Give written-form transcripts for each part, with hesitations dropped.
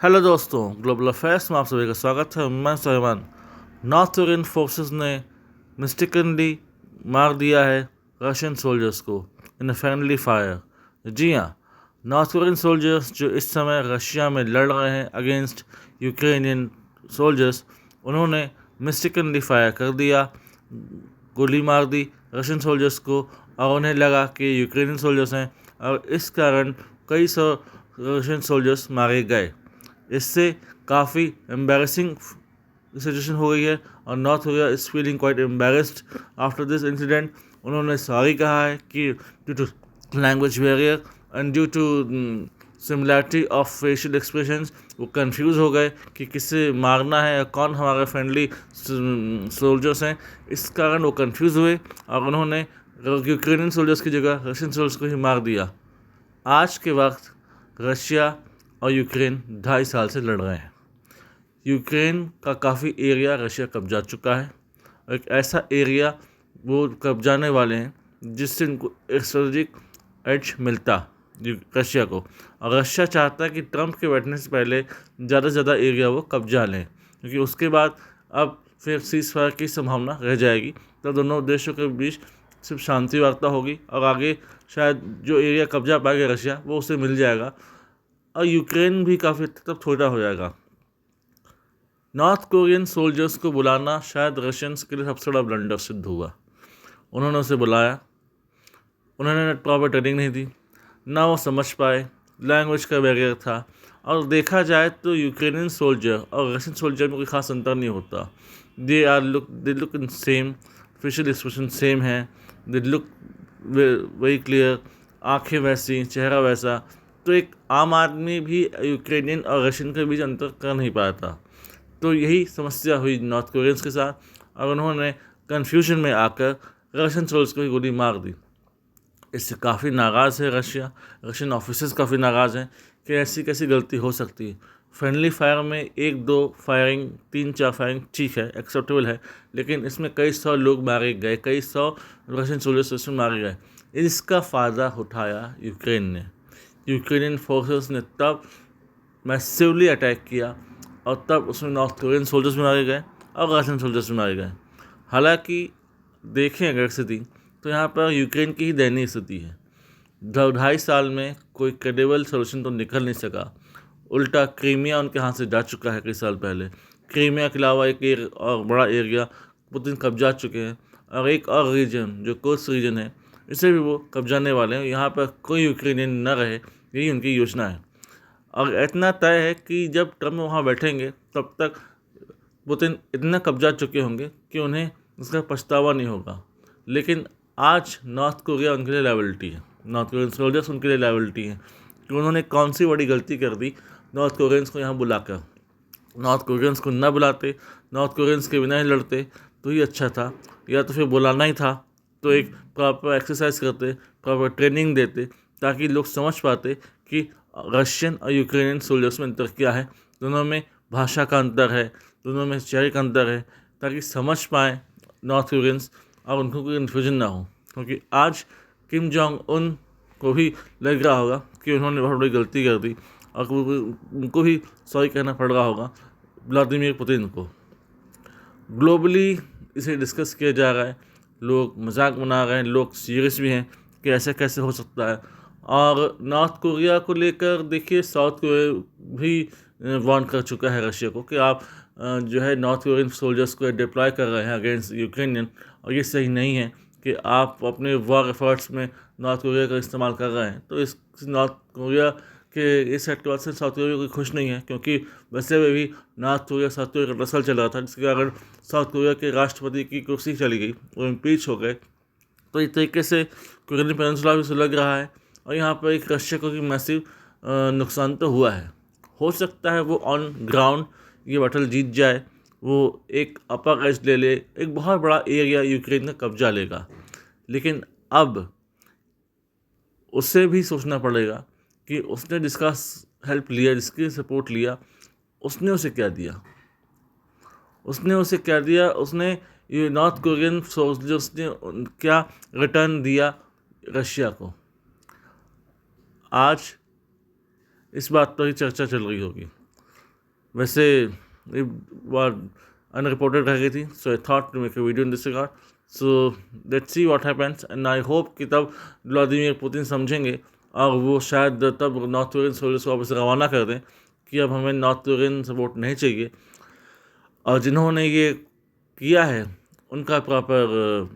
Hello दोस्तों, global affairs में आप सभी का स्वागत है। मैं सुलेमान। नॉर्थ कोरियन फोर्सेस ने मिस्टेकनली मार दिया है रशियन सोल्जर्स को इन अ फ्रेंडली फायर। जी हाँ, नॉर्थ कोरियन सोल्जर्स जो इस समय रशिया में लड़ रहे हैं अगेंस्ट यूक्रेनियन सोल्जर्स, उन्होंने मिस्टेकनली फायर कर दिया, गोली मार दी रशियन सोल्जर्स को और उन्हें लगा कि यूक्रेनियन सोल्जर्स हैं और इस कारण कई सौ रशियन सोल्जर्स मारे गए। इससे काफ़ी एम्बैरेसिंग सिचुएशन हो गई है और north Korea is feeling quite embarrassed after this incident. उन्होंने सॉरी कहा है कि due to language barrier and due to similarity of facial expressions वो कंफ्यूज हो गए कि किसे मारना है या कौन हमारे फ्रेंडली सोल्जर्स हैं। इस कारण वो कंफ्यूज हुए और उन्होंने यूक्रेनियन सोल्जर्स की जगह रशियन सोल्जर्स को ही मार दिया। आज के वक्त रशिया और यूक्रेन 2.5 साल से लड़ रहे हैं। यूक्रेन का काफ़ी एरिया रशिया कब्जा चुका है। एक ऐसा एरिया वो कब्जाने वाले हैं जिससे उनको एक स्ट्रेटेजिक एज मिलता रशिया को, और रशिया चाहता है कि ट्रंप के बैठने से पहले ज़्यादा से ज़्यादा एरिया वो कब्जा लें, क्योंकि उसके बाद अब फिर सीज फायर की संभावना रह जाएगी। तो दोनों देशों के बीच सिर्फ शांति वार्ता होगी और आगे शायद जो एरिया कब्जा पाएगा रशिया वो उसे मिल जाएगा और यूक्रेन भी काफ़ी हद तक छोटा हो जाएगा। नॉर्थ कोरियन सोल्जर्स को बुलाना शायद रशियंस के लिए सबसे बड़ा ब्लंडर सिद्ध हुआ। उन्होंने उसे बुलाया, उन्होंने प्रॉपर ट्रेनिंग नहीं दी, ना वो समझ पाए, लैंग्वेज का बैरियर था। और देखा जाए तो यूक्रेनियन सोल्जर और रशियन सोल्जर में कोई खास अंतर नहीं होता। They look in same, facial expression same है, दे लुक वेरी क्लियर, आँखें वैसी, चेहरा वैसा। तो एक आम आदमी भी यूक्रेनियन और रशियन के बीच अंतर कर नहीं पाता। तो यही समस्या हुई नॉर्थ कोरियंस के साथ और उन्होंने कन्फ्यूजन में आकर रशियन सोल्जर्स को ही गोली मार दी। इससे काफ़ी नाराज़ है रशियन ऑफिसर्स काफ़ी नाराज़ हैं कि ऐसी कैसी गलती हो सकती है। फ्रेंडली फायर में 1-2 फायरिंग, 3-4 फायरिंग ठीक है, एक्सेप्टेबल है, लेकिन इसमें कई सौ लोग मारे गए, कई सौ रशियन सोल्जर्स इसमें मारे गए। इसका फ़ायदा उठाया यूक्रेन ने। यूक्रेनियन फोर्सेस ने तब मैसिवली अटैक किया और तब उसमें नॉर्थ कोरियन सोल्जर्स भी मारे गए और रशियन सोल्जर्स भी मारे गए। हालांकि देखें अगर स्थिति तो यहाँ पर यूक्रेन की ही दयनीय स्थिति है। 2.5 साल में कोई क्रेडिबल सोल्यूशन तो निकल नहीं सका। उल्टा क्रीमिया उनके हाथ से जा चुका है कई साल पहले। क्रीमिया के अलावा एक और बड़ा एरिया पुतिन कब्जा चुके हैं और एक और रीजन जो कोस्ट रीजन है इसे भी वो कब्जाने वाले हैं। यहाँ पर कोई यूक्रेनियन न रहे, यही उनकी योजना है। और इतना तय है कि जब ट्रम्प वहाँ बैठेंगे तब तक पुतिन इतना कब्जा चुके होंगे कि उन्हें उसका पछतावा नहीं होगा। लेकिन आज नॉर्थ कोरिया उनके लिए लायबिलिटी है, नॉर्थ कोरियन सोल्जर्स उनके लिए लायबिलिटी है कि उन्होंने कौन सी बड़ी गलती कर दी नॉर्थ कोरियंस को यहाँ बुलाकर। नॉर्थ कोरियंस को न बुलाते, नॉर्थ कोरियंस के बिना ही लड़ते तो ही अच्छा था, या तो फिर बुलाना ही था तो एक प्रॉपर एक्सरसाइज करते, प्रॉपर ट्रेनिंग देते, ताकि लोग समझ पाते कि रशियन और यूक्रेनियन सोल्जर्स में अंतर क्या है, दोनों में भाषा का अंतर है, दोनों में चेहरे का अंतर है, ताकि समझ पाएँ नॉर्थ कोरियंस और उनको कोई कन्फ्यूजन ना हो। क्योंकि आज किम जोंग उन को भी लग रहा होगा कि उन्होंने बहुत बड़ी गलती कर दी और उनको भी सॉरी कहना पड़ रहा होगा व्लादिमीर पुतिन को। ग्लोबली इसे डिस्कस किया जा रहा है, लोग मजाक बना रहे हैं, लोग सीरियस भी हैं कि ऐसे कैसे हो सकता है। और नॉर्थ कोरिया को लेकर देखिए, साउथ कोरिया भी वार्न कर चुका है रशिया को कि आप जो है नॉर्थ कोरियन सोल्जर्स को डिप्लॉय कर रहे हैं अगेंस्ट यूक्रेनियन, और ये सही नहीं है कि आप अपने वॉर एफर्ट्स में नॉर्थ कोरिया का इस्तेमाल कर रहे हैं। तो इस नॉर्थ कोरिया के इस एक्ट से साउथ कोरिया कोई खुश नहीं है, क्योंकि वैसे में भी नॉर्थ कोरिया साउथ कोरिया का टसल चल रहा था, जिसके कारण साउथ कोरिया के राष्ट्रपति की कुर्सी चली गई, वो इम्पीच हो गए। तो इस तरीके से कोरियन पेनिनसुला भी सुलग रहा है और यहाँ पर एक रशिया को मैसिव नुकसान तो हुआ है। हो सकता है वो ऑन ग्राउंड ये बैटल जीत जाए, वो एक अपर एज ले ले, एक बहुत बड़ा एरिया यूक्रेन का कब्जा लेगा। लेकिन अब उसे भी सोचना पड़ेगा कि उसने जिसका हेल्प लिया, जिसकी सपोर्ट लिया, उसने उसे क्या दिया, उसने ये नॉर्थ कोरियन सोल्जर्स ने क्या रिटर्न दिया रशिया को। आज इस बात पर ही चर्चा चल रही होगी। वैसे ये बात अनरिपोर्टेड रह गई थी, so I thought to make a video in this regard. So let's see what happens and I hope कि तब व्लादिमीर पुतिन समझेंगे और वो शायद तब नॉर्थ कोरियन सोल्जर्स को वापस रवाना कर दें कि अब हमें नॉर्थ कोरियन सपोर्ट नहीं चाहिए, और जिन्होंने ये किया है उनका प्रॉपर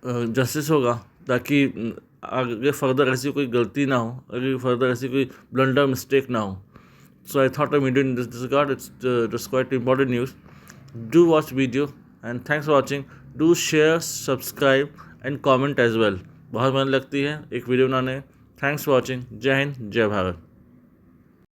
जस्टिस होगा, ताकि आगे फर्दर ऐसी कोई गलती ना हो, आगे फर्दर ऐसी कोई ब्लंडर मिस्टेक ना हो. So I thought I'm doing this regard. It's just quite important news. Do watch video and thanks for watching. Do share, subscribe and comment as well. बहुत मेहनत लगती है एक वीडियो बनाने. Thanks for watching. जय हिंद, जय भारत.